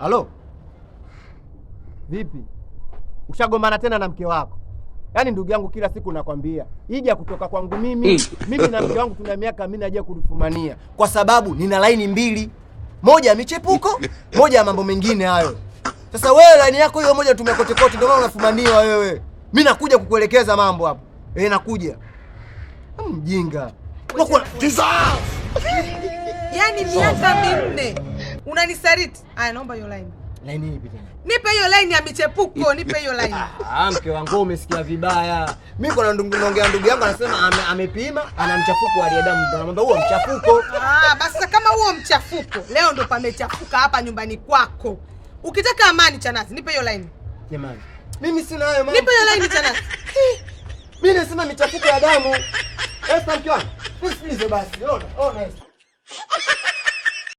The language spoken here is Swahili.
Halo? Vipi? Ushagombana tena na mke wako? Yaani ndugu yangu, kila siku nakwambia ija kutoka kwangu mimi na mke wangu tuna miaka mimi naje kulifumania kwa sababu nina laini mbili, moja ya michepuko, moja ya mambo mengine hayo. Sasa wewe laini yako hiyo moja tumekote kote, ndio maana unafumania wewe. Mimi nakuja kukuelekeza mambo hapo. Nakuja. Mjinga. Unakuwa yaani miaka minne unanisaliti. Aya, naomba hiyo line. Line ipi tena? Nipe hiyo line ya michepuko, nipe hiyo line. Mke wangu umesikia vibaya. Mimi kuna naongea ndugu yangu anasema amepima, ana mchafuko wa damu. Ndio anamwambia huo mchafuko. Basi kama huo mchafuko, leo ndo pamechafuka hapa nyumbani kwako. Ukitaka amani Chanazi, nipe hiyo line. Jamani. Mimi sina hayo mama. Nipe hiyo line Chanazi. Mimi nasema michafuko ya damu. Esther mke wangu. Nisikilize basi. Ona.